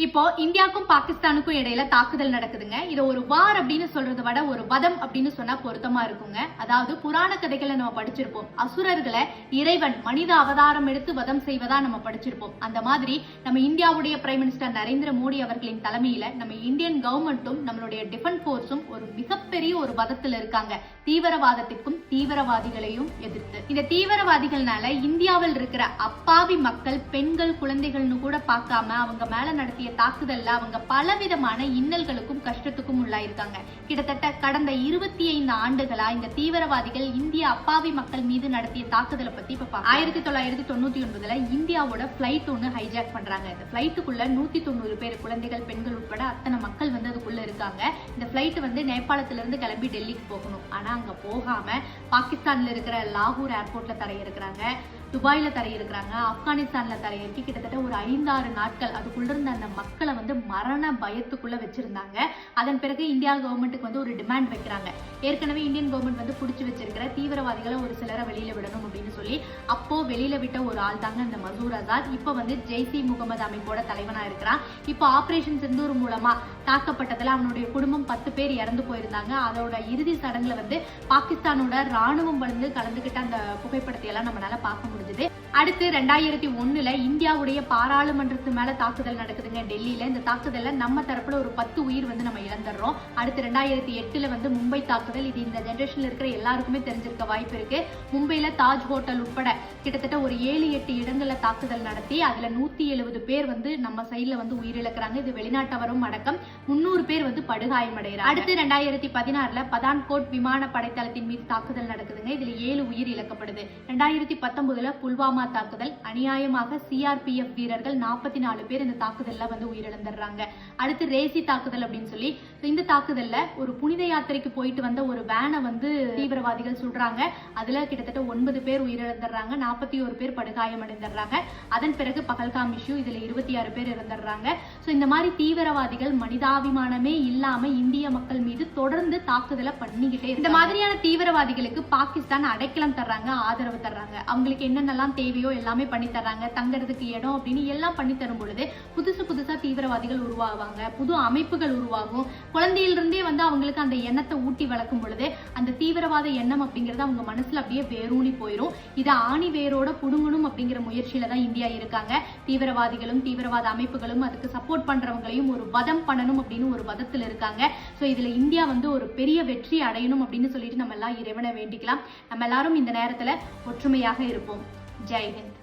இப்போ இந்தியாவுக்கும் பாகிஸ்தானுக்கும் இடையில தாக்குதல் நடக்குதுங்க. இது ஒரு வார் அப்படின்னு சொல்றதை விட ஒரு வதம் அப்படின்னு சொன்னா பொருத்தமா இருக்குங்க. அதாவது புராண கதைகளை நம்ம படிச்சிருப்போம். அசுரர்களை இறைவன் மனித அவதாரம் எடுத்து வதம் செய்வதா நம்ம படிச்சிருப்போம். அந்த மாதிரி நம்ம இந்தியாவுடைய பிரைம் மினிஸ்டர் நரேந்திர மோடி அவர்களின் தலைமையில நம்ம இந்தியன் கவர்மெண்ட்டும் நம்மளுடைய டிஃபென்ஸ் போர்ஸும் ஒரு மிகப்பெரிய ஒரு வதத்துல இருக்காங்க. தீவிரவாதத்திற்கும் தீவிரவாதிகளையும் எதிர்த்து இந்த தீவிரவாதிகள்னால இந்தியாவில் இருக்கிற அப்பாவி மக்கள், பெண்கள், குழந்தைகள்னு கூட பார்க்காம அவங்க மேல நடத்திய தாக்குதல்ல அவங்க பலவிதமான இன்னல்களுக்கும் கஷ்டத்துக்கும் உள்ளாயிருக்காங்க. கிட்டத்தட்ட கடந்த 25 ஆண்டுகளா இந்த தீவிரவாதிகள் இந்திய அப்பாவி மக்கள் மீது நடத்திய தாக்குதலை பத்தி இப்ப 1999ல இந்தியாவோட பிளைட் ஒண்ணு ஹைஜாக் பண்றாங்க. இந்த பிளைட்டுக்குள்ள 190 பேர், குழந்தைகள், பெண்கள் உட்பட அத்தனை மக்கள் அதுக்குள்ள இருக்காங்க. இந்த பிளைட் நேபாளத்துல இருந்து கிளம்பி டெல்லிக்கு போகணும். ஆனா அங்க போகாம பாகிஸ்தான்ல இருக்கிற லாகூர் ஏர்போர்ட்ல தரையிறக்குறாங்க, துபாயில தரையிறக்குறாங்க, ஆப்கானிஸ்தான்ல தரையிறக்கி கிட்டத்தட்ட ஒரு 5-6 நாட்கள் அதுக்குள்ள இருந்த அந்த மக்களை மரண பயத்துக்குள்ள வச்சிருந்தாங்க. அதன் பிறகு இந்தியா கவர்மெண்ட்டுக்கு ஒரு டிமாண்ட் வைக்கிறாங்க. ஏற்கனவே இந்தியன் கவர்மெண்ட் புடிச்சு வச்சிருக்கிற தீவிரவாதிகளை ஒரு சிலரை வெளியில விடணும் அப்படின்னு சொல்லி அப்போ வெளியில விட்ட ஒரு ஆள் தாங்க இந்த மசூர் அசாத். இப்ப ஜெய்சி முகமது அமைப்போட தலைவனா இருக்கிறான். இப்போ ஆபரேஷன் சிந்தூர் மூலமா தாக்கப்பட்டதுல அவனுடைய குடும்பம் 10 பேர் இறந்து போயிருந்தாங்க. அதோட இறுதி சடங்குல பாகிஸ்தானோட ராணுவம் கலந்துகிட்ட அந்த புகைப்படத்தை எல்லாம் நம்மளால பார்க்க முடிஞ்சது. அடுத்து 2001ல இந்தியாவுடைய பாராளுமன்றத்து மேல தாக்குதல் நடக்குதுங்க டெல்லியில. இந்த தாக்குதல்ல நம்ம தரப்புல ஒரு 10 உயிர் நம்ம இழந்துடுறோம். அடுத்து 2008ல மும்பை தாக்குதல். இது இந்த ஜெனரேஷன்ல இருக்கிற எல்லாருக்குமே தெரிஞ்சிருக்க வாய்ப்பு இருக்கு. மும்பைல தாஜ் ஹோட்டல் உட்பட கிட்டத்தட்ட ஒரு 7-8 இடங்கள்ல தாக்குதல் நடத்தி அதுல 170 பேர் நம்ம சைட்ல உயிரிழக்கிறாங்க. இது வெளிநாட்டவரும் அடக்கம் 300 பேர் படுகாயம் அடைகிறாங்க. அடுத்து 2016ல பதான்கோட் விமான படைத்தளத்தின் மீது தாக்குதல் நடக்குதுங்க. இதுல 7 உயிர் இழக்கப்படுது. 2019ல புல்வாமா தாக்குதல். அநியாயமாக சிஆர்பிஎஃப் வீரர்கள் 44 பேர் இந்த தாக்குதல்ல உயிரிழந்துடுறாங்க. அடுத்து ரேசி தாக்குதல் அப்படின்னு சொல்லி இந்த தாக்குதல்ல ஒரு புனித யாத்திரைக்கு போயிட்டு வந்த ஒரு வேனை தீவிரவாதிகள் சுடுறாங்க. அதுல கிட்டத்தட்ட 9 பேர் உயிரிழந்துடுறாங்க, 41 பேர் படுகாயம் அடைந்துடுறாங்க. அதன் பிறகு பகல்காம் இஷ்யூ, இதுல 26 பேர் இறந்துடுறாங்க. இந்த மாதிரி தீவிரவாதிகள் மனிதாபிமானமே இல்லாம இந்திய மக்கள் மீது தொடர்ந்து தாக்குதலை பண்ணிக்கிட்டே. இந்த மாதிரியான தீவிரவாதிகளுக்கு பாகிஸ்தான் அடைக்கலம் தர்றாங்க, ஆதரவு தர்றாங்க. அவங்களுக்கு என்னென்னலாம் தேவையோ எல்லாமே பண்ணி தர்றாங்க. தங்கறதுக்கு இடம் அப்படின்னு எல்லாம் பண்ணி தரும் பொழுது புதுசா தீவிரவாதிகள் உருவாவாங்க, புது அமைப்புகள் உருவாகும். குழந்தையிலிருந்தே அவங்களுக்கு அந்த எண்ணத்தை ஊட்டி வளர்க்கும் பொழுது அந்த தீவிரவாத எண்ணம் அப்படிங்கறது அவங்க மனசுல அப்படியே வேரூனி போயிடும். இதை ஆணி வேரோட புடுங்கணும் அப்படிங்கிற முயற்சியில தான் இந்தியா இருக்காங்க. தீவிரவாதிகளும் தீவிரவாத அமைப்புகளும் அதுக்கு சப்போர்ட் பண்றவங்களையும் ஒரு வதம் பண்ணணும் அப்படின்னு ஒரு வதத்துல இருக்காங்க. இதுல இந்தியா ஒரு பெரிய வெற்றி அடையணும் அப்படின்னு சொல்லிட்டு நம்ம எல்லாம் இறைவனை வேண்டிக்கலாம். நம்ம எல்லாரும் இந்த நேரத்துல ஒற்றுமையாக இருப்போம். ஜெய் ஹிந்த்.